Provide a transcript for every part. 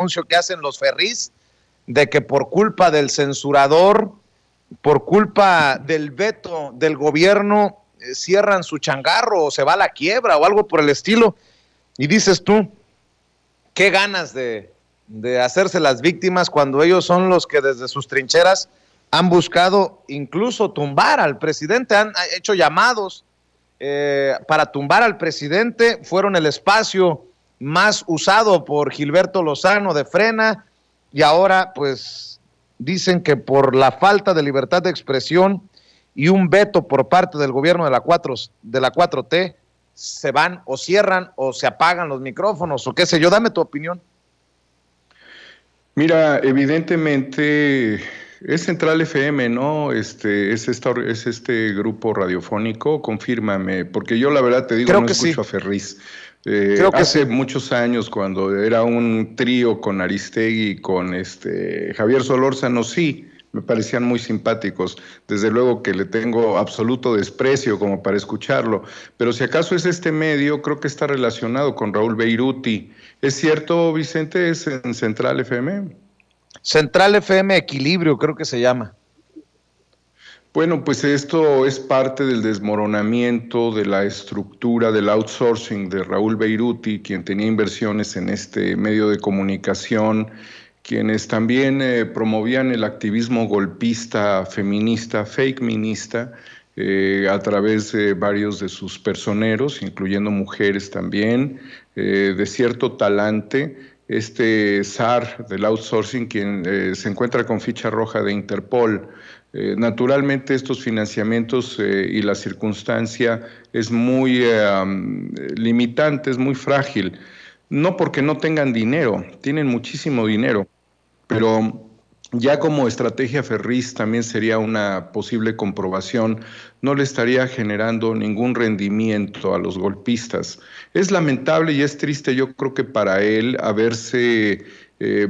anuncio que hacen los Ferris de que por culpa del censurador, por culpa del veto del gobierno, cierran su changarro o se va a la quiebra o algo por el estilo. Y dices tú, qué ganas de hacerse las víctimas cuando ellos son los que desde sus trincheras han buscado incluso tumbar al presidente, han hecho llamados para tumbar al presidente, fueron el espacio más usado por Gilberto Lozano de Frena, y ahora pues dicen que por la falta de libertad de expresión y un veto por parte del gobierno de la 4T, se van o cierran o se apagan los micrófonos o qué sé yo. Dame tu opinión. Mira, evidentemente es Central FM, ¿no? Es este grupo radiofónico, confírmame, porque yo la verdad te digo, Creo no que escucho sí. a Ferriz. Hace muchos años, cuando era un trío con Aristegui, con Javier Solórzano, sí, me parecían muy simpáticos. Desde luego que le tengo absoluto desprecio como para escucharlo, pero si acaso es este medio, creo que está relacionado con Raúl Beiruti. ¿Es cierto, Vicente? ¿Es en Central FM? Central FM Equilibrio, creo que se llama. Bueno, pues esto es parte del desmoronamiento de la estructura del outsourcing de Raúl Beiruti, quien tenía inversiones en este medio de comunicación, quienes también promovían el activismo golpista, feminista, fake minista, a través de varios de sus personeros, incluyendo mujeres también, de cierto talante. Este zar del outsourcing, quien se encuentra con ficha roja de Interpol. Naturalmente estos financiamientos y la circunstancia es muy limitante, es muy frágil. No porque no tengan dinero, tienen muchísimo dinero, pero ya como estrategia Ferriz también sería una posible comprobación, no le estaría generando ningún rendimiento a los golpistas. Es lamentable y es triste, yo creo que para él haberse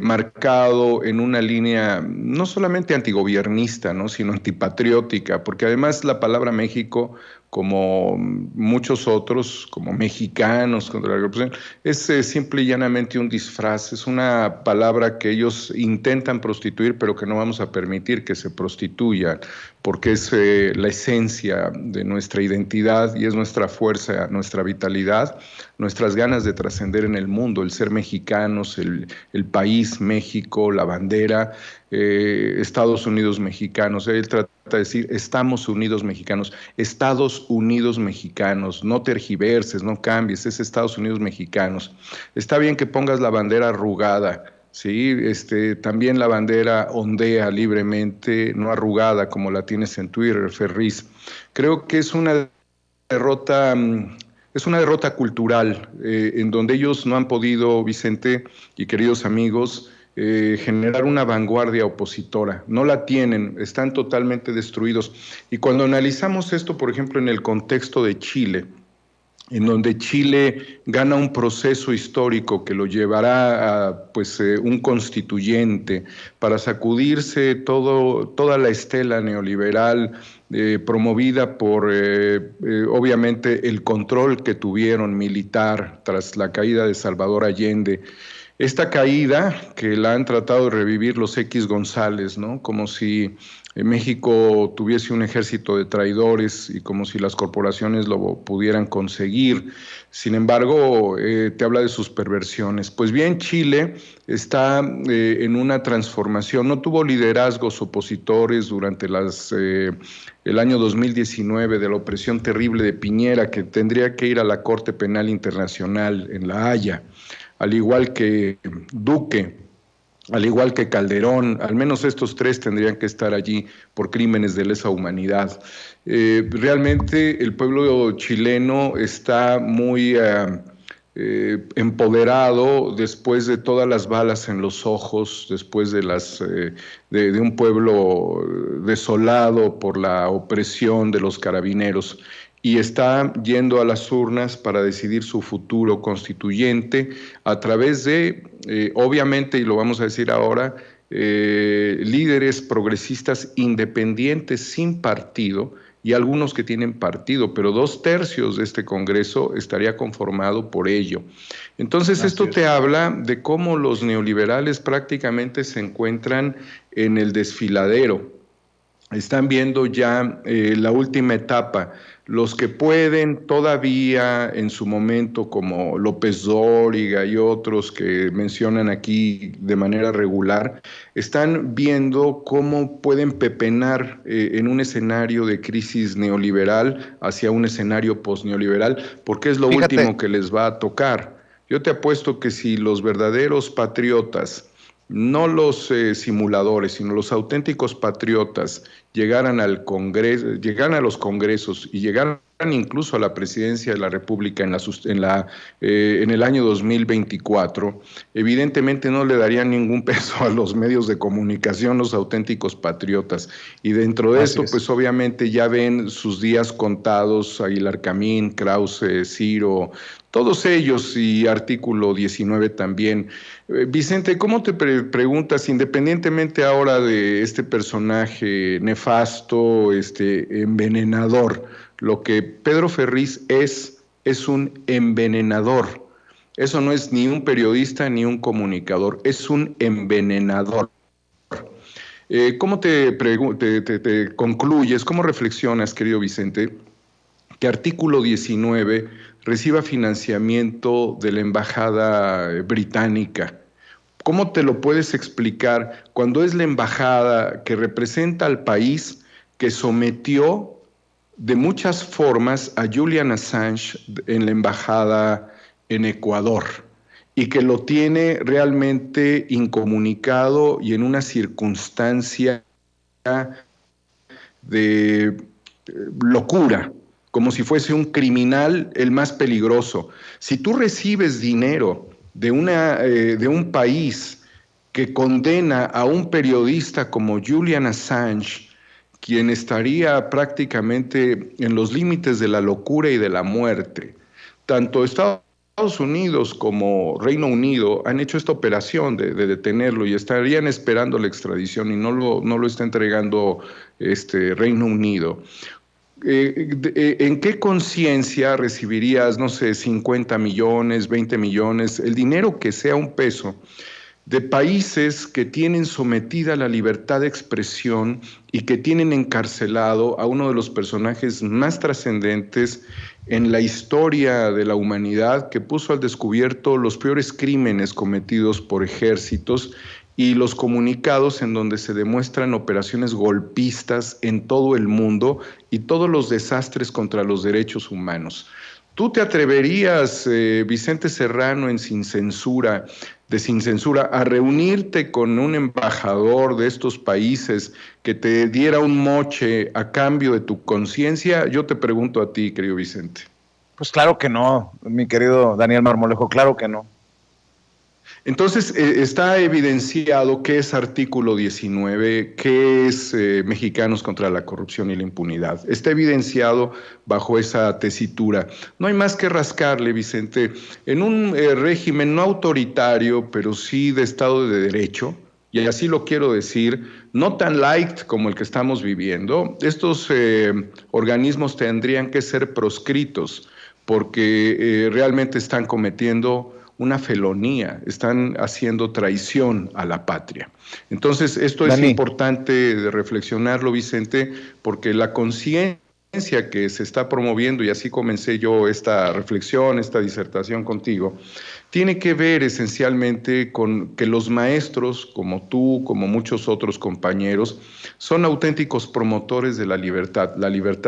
marcado en una línea no solamente antigobiernista, ¿no?, sino antipatriótica, porque además la palabra México, como muchos otros, como mexicanos contra la corrupción, es simple y llanamente un disfraz, es una palabra que ellos intentan prostituir, pero que no vamos a permitir que se prostituya, porque es la esencia de nuestra identidad y es nuestra fuerza, nuestra vitalidad, nuestras ganas de trascender en el mundo, el ser mexicanos, el país México, la bandera, Estados Unidos mexicanos. Él trata de decir, estamos unidos mexicanos, Estados Unidos mexicanos, no tergiverses, no cambies, es Estados Unidos mexicanos. Está bien que pongas la bandera arrugada, sí, también la bandera ondea libremente, no arrugada como la tienes en Twitter, Ferriz. Creo que es una derrota cultural, en donde ellos no han podido, Vicente y queridos amigos, generar una vanguardia opositora. No la tienen, están totalmente destruidos. Y cuando analizamos esto, por ejemplo, en el contexto de Chile, en donde Chile gana un proceso histórico que lo llevará a un constituyente para sacudirse toda la estela neoliberal promovida por obviamente el control que tuvieron militar tras la caída de Salvador Allende. Esta caída que la han tratado de revivir los X González, ¿no?, como si México tuviese un ejército de traidores y como si las corporaciones lo pudieran conseguir. Sin embargo, te habla de sus perversiones. Pues bien, Chile está en una transformación. No tuvo liderazgos opositores durante el año 2019 de la opresión terrible de Piñera, que tendría que ir a la Corte Penal Internacional en La Haya, al igual que Duque, al igual que Calderón. Al menos estos tres tendrían que estar allí por crímenes de lesa humanidad. Realmente el pueblo chileno está muy empoderado después de todas las balas en los ojos, después de un pueblo desolado por la opresión de los carabineros, y está yendo a las urnas para decidir su futuro constituyente a través de, obviamente, y lo vamos a decir ahora, líderes progresistas independientes sin partido, y algunos que tienen partido, pero 2/3 de este Congreso estaría conformado por ello. Entonces, Así esto te es. habla de cómo los neoliberales prácticamente se encuentran en el desfiladero. Están viendo ya la última etapa. Los que pueden todavía en su momento, como López Dóriga y otros que mencionan aquí de manera regular, están viendo cómo pueden pepenar en un escenario de crisis neoliberal hacia un escenario posneoliberal, porque es lo Fíjate, último que les va a tocar. Yo te apuesto que si los verdaderos patriotas, no los simuladores, sino los auténticos patriotas, llegaran al Congreso, llegaran a los congresos y llegaran incluso a la presidencia de la República en el año 2024, evidentemente no le darían ningún peso a los medios de comunicación, los auténticos patriotas. Y dentro de así esto, es. pues obviamente ya ven sus días contados, Aguilar Camín, Krause, Ciro, todos ellos y artículo 19 también. Vicente, ¿cómo te preguntas, independientemente ahora de este personaje nefasto, este envenenador, lo que Pedro Ferriz es un envenenador? Eso no es ni un periodista ni un comunicador, es un envenenador. ¿Cómo te concluyes, cómo reflexionas, querido Vicente, que artículo 19 reciba financiamiento de la Embajada Británica? ¿Cómo te lo puedes explicar cuando es la embajada que representa al país que sometió de muchas formas a Julian Assange en la embajada en Ecuador y que lo tiene realmente incomunicado y en una circunstancia de locura, como si fuese un criminal el más peligroso? Si tú recibes dinero de un país que condena a un periodista como Julian Assange, quien estaría prácticamente en los límites de la locura y de la muerte, tanto Estados Unidos como Reino Unido han hecho esta operación de detenerlo y estarían esperando la extradición y no lo está entregando Reino Unido. ¿En qué conciencia recibirías, no sé, 50 millones, 20 millones, el dinero que sea un peso, de países que tienen sometida la libertad de expresión y que tienen encarcelado a uno de los personajes más trascendentes en la historia de la humanidad, que puso al descubierto los peores crímenes cometidos por ejércitos y los comunicados en donde se demuestran operaciones golpistas en todo el mundo y todos los desastres contra los derechos humanos? ¿Tú te atreverías, Vicente Serrano, Sin Censura, a reunirte con un embajador de estos países que te diera un moche a cambio de tu conciencia? Yo te pregunto a ti, querido Vicente. Pues claro que no, mi querido Daniel Marmolejo, claro que no. Entonces, está evidenciado qué es artículo 19, qué es Mexicanos contra la Corrupción y la Impunidad. Está evidenciado bajo esa tesitura. No hay más que rascarle, Vicente. En un régimen no autoritario, pero sí de Estado de Derecho, y así lo quiero decir, no tan light como el que estamos viviendo, estos organismos tendrían que ser proscritos porque realmente están cometiendo una felonía, están haciendo traición a la patria. Entonces, esto es Dani, importante de reflexionarlo, Vicente, porque la conciencia que se está promoviendo, y así comencé yo esta reflexión, esta disertación contigo, tiene que ver esencialmente con que los maestros, como tú, como muchos otros compañeros, son auténticos promotores de la libertad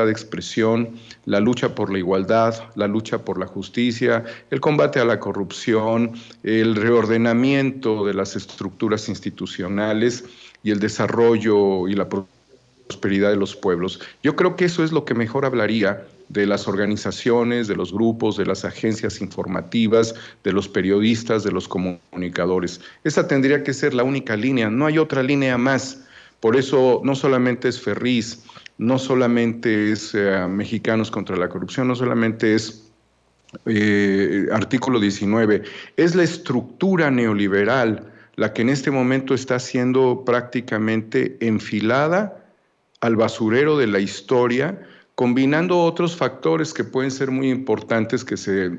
de expresión, la lucha por la igualdad, la lucha por la justicia, el combate a la corrupción, el reordenamiento de las estructuras institucionales y el desarrollo y la prosperidad de los pueblos. Yo creo que eso es lo que mejor hablaría de las organizaciones, de los grupos, de las agencias informativas, de los periodistas, de los comunicadores. Esa tendría que ser la única línea, no hay otra línea más. Por eso no solamente es Ferriz, no solamente es Mexicanos contra la Corrupción, no solamente es artículo 19, es la estructura neoliberal la que en este momento está siendo prácticamente enfilada al basurero de la historia combinando otros factores que pueden ser muy importantes que se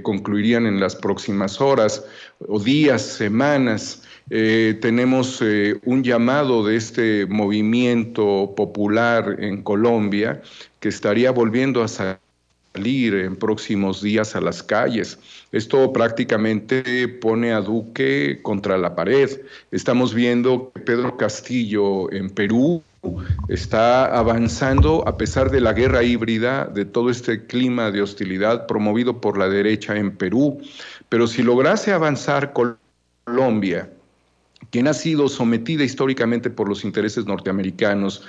concluirían en las próximas horas o días, semanas. Tenemos un llamado de este movimiento popular en Colombia que estaría volviendo a salir en próximos días a las calles. Esto prácticamente pone a Duque contra la pared. Estamos viendo que Pedro Castillo en Perú está avanzando a pesar de la guerra híbrida, de todo este clima de hostilidad promovido por la derecha en Perú. Pero si lograse avanzar Colombia, quien ha sido sometida históricamente por los intereses norteamericanos,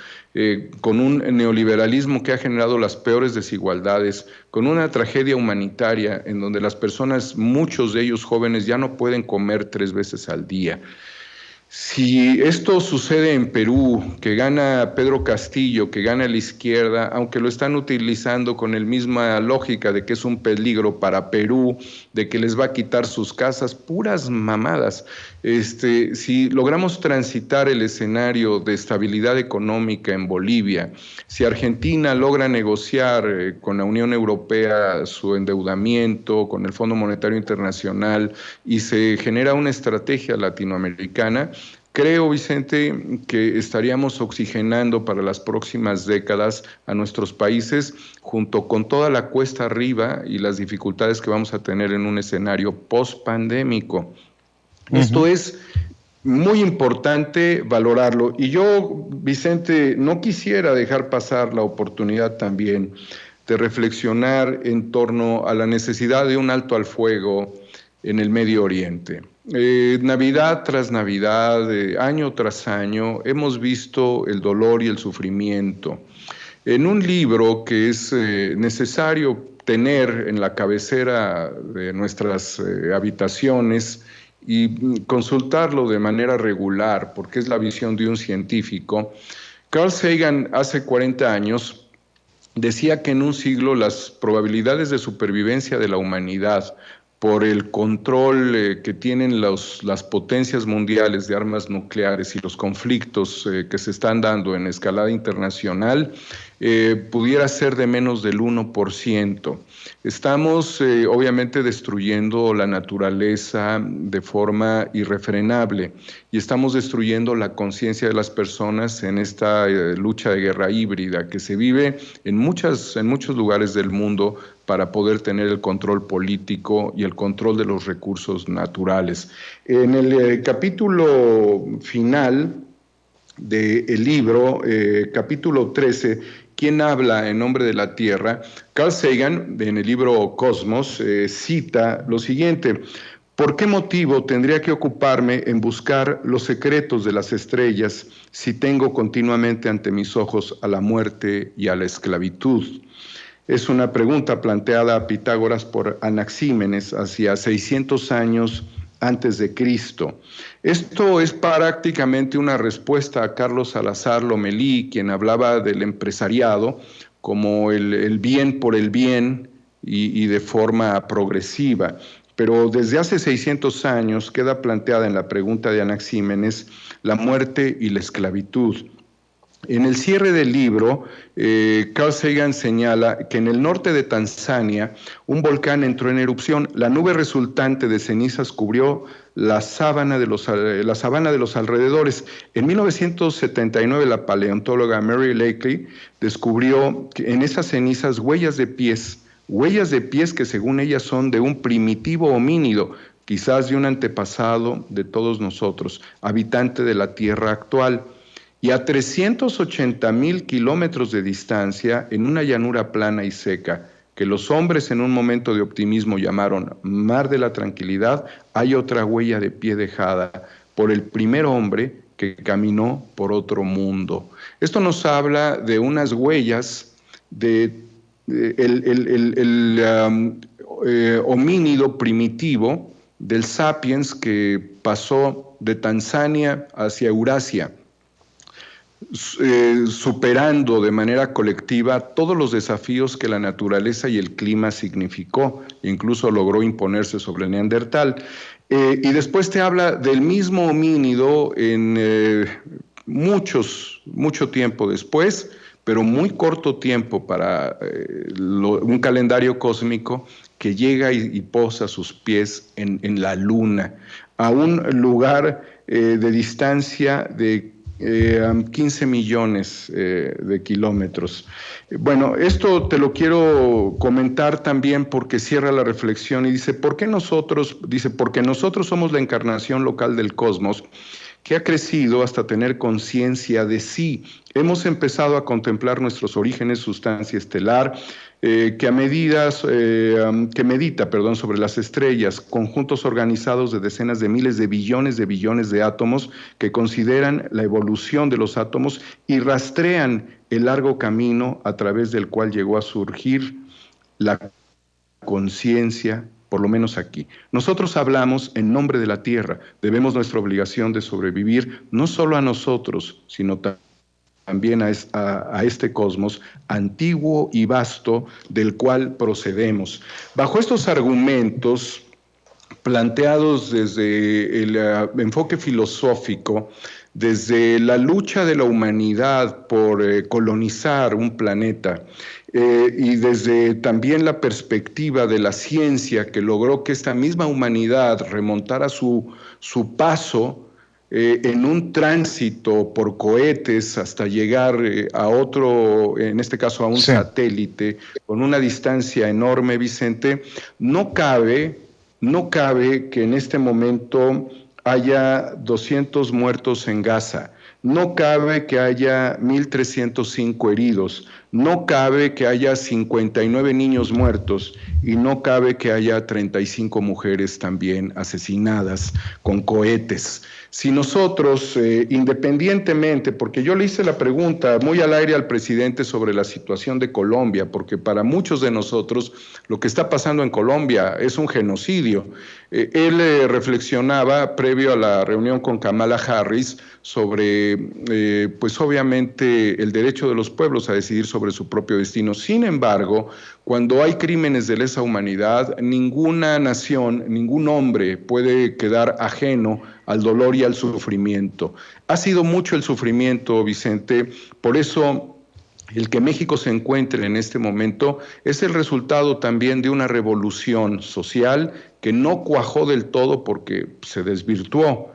con un neoliberalismo que ha generado las peores desigualdades, con una tragedia humanitaria en donde las personas, muchos de ellos jóvenes, ya no pueden comer 3 veces al día. Si esto sucede en Perú, que gana Pedro Castillo, que gana la izquierda, aunque lo están utilizando con la misma lógica de que es un peligro para Perú, de que les va a quitar sus casas, puras mamadas. Si logramos transitar el escenario de estabilidad económica en Bolivia, si Argentina logra negociar con la Unión Europea su endeudamiento, con el Fondo Monetario Internacional, y se genera una estrategia latinoamericana, creo, Vicente, que estaríamos oxigenando para las próximas décadas a nuestros países, junto con toda la cuesta arriba y las dificultades que vamos a tener en un escenario post-pandémico. Esto es muy importante valorarlo. Y yo, Vicente, no quisiera dejar pasar la oportunidad también de reflexionar en torno a la necesidad de un alto al fuego en el Medio Oriente. Navidad tras Navidad, año tras año, hemos visto el dolor y el sufrimiento. En un libro que es necesario tener en la cabecera de nuestras habitaciones y consultarlo de manera regular, porque es la visión de un científico, Carl Sagan hace 40 años decía que en un siglo las probabilidades de supervivencia de la humanidad por el control que tienen las potencias mundiales de armas nucleares y los conflictos que se están dando en escalada internacional, pudiera ser de menos del 1%. Estamos obviamente destruyendo la naturaleza de forma irrefrenable y estamos destruyendo la conciencia de las personas en esta lucha de guerra híbrida que se vive en muchos lugares del mundo para poder tener el control político y el control de los recursos naturales. En el capítulo final del libro, capítulo 13, ¿Quién habla en nombre de la Tierra?, Carl Sagan, en el libro Cosmos, cita lo siguiente: ¿por qué motivo tendría que ocuparme en buscar los secretos de las estrellas si tengo continuamente ante mis ojos a la muerte y a la esclavitud? Es una pregunta planteada a Pitágoras por Anaxímenes hacia 600 años antes de Cristo. Esto es prácticamente una respuesta a Carlos Salazar Lomelí, quien hablaba del empresariado como el bien por el bien y de forma progresiva. Pero desde hace 600 años queda planteada en la pregunta de Anaxímenes la muerte y la esclavitud. En el cierre del libro, Carl Sagan señala que en el norte de Tanzania un volcán entró en erupción. La nube resultante de cenizas cubrió la sabana de los alrededores. En 1979 la paleontóloga Mary Blakely descubrió en esas cenizas huellas de pies que según ella son de un primitivo homínido, quizás de un antepasado de todos nosotros, habitante de la Tierra actual. Y a 380,000 kilómetros de distancia, en una llanura plana y seca, que los hombres en un momento de optimismo llamaron Mar de la Tranquilidad, hay otra huella de pie dejada por el primer hombre que caminó por otro mundo. Esto nos habla de unas huellas de homínido primitivo del sapiens que pasó de Tanzania hacia Eurasia, superando de manera colectiva todos los desafíos que la naturaleza y el clima significó, incluso logró imponerse sobre el Neandertal. Y después te habla del mismo homínido en mucho tiempo después, pero muy corto tiempo para un calendario cósmico que llega y posa sus pies en la Luna, a un lugar de distancia de 15 millones de kilómetros. Bueno, esto te lo quiero comentar también porque cierra la reflexión y dice, porque nosotros somos la encarnación local del cosmos, que ha crecido hasta tener conciencia de sí. Hemos empezado a contemplar nuestros orígenes, sustancia estelar, que medita sobre las estrellas, conjuntos organizados de decenas de miles de billones de átomos que consideran la evolución de los átomos y rastrean el largo camino a través del cual llegó a surgir la conciencia, por lo menos aquí. Nosotros hablamos en nombre de la Tierra, debemos nuestra obligación de sobrevivir no solo a nosotros, sino también a este cosmos antiguo y vasto del cual procedemos. Bajo estos argumentos, planteados desde el enfoque filosófico, desde la lucha de la humanidad por colonizar un planeta, y desde también la perspectiva de la ciencia que logró que esta misma humanidad remontara su paso en un tránsito por cohetes hasta llegar a otro, en este caso a un satélite, con una distancia enorme, Vicente, no cabe que en este momento haya 200 muertos en Gaza, no cabe que haya 1.305 heridos, no cabe que haya 59 niños muertos y no cabe que haya 35 mujeres también asesinadas con cohetes. Si nosotros, independientemente, porque yo le hice la pregunta muy al aire al presidente sobre la situación de Colombia, porque para muchos de nosotros lo que está pasando en Colombia es un genocidio. Él reflexionaba previo a la reunión con Kamala Harris sobre, pues obviamente, el derecho de los pueblos a decidir sobre su propio destino. Sin embargo, cuando hay crímenes de lesa humanidad, ninguna nación, ningún hombre puede quedar ajeno al dolor y al sufrimiento. Ha sido mucho el sufrimiento, Vicente, por eso el que México se encuentre en este momento es el resultado también de una revolución social que no cuajó del todo porque se desvirtuó.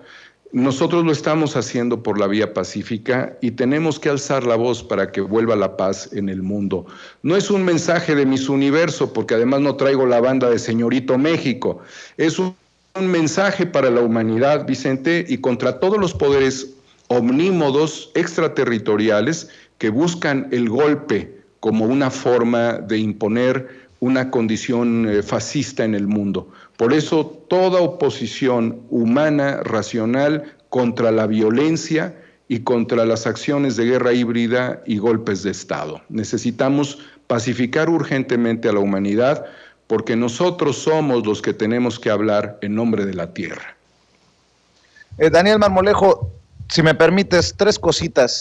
Nosotros lo estamos haciendo por la vía pacífica y tenemos que alzar la voz para que vuelva la paz en el mundo. No es un mensaje de Miss Universo, porque además no traigo la banda de Señorito México. Es un mensaje para la humanidad, Vicente, y contra todos los poderes omnímodos extraterritoriales que buscan el golpe como una forma de imponer una condición fascista en el mundo. Por eso toda oposición humana, racional, contra la violencia y contra las acciones de guerra híbrida y golpes de Estado. Necesitamos pacificar urgentemente a la humanidad porque nosotros somos los que tenemos que hablar en nombre de la Tierra. Daniel Marmolejo, si me permites, 3 cositas.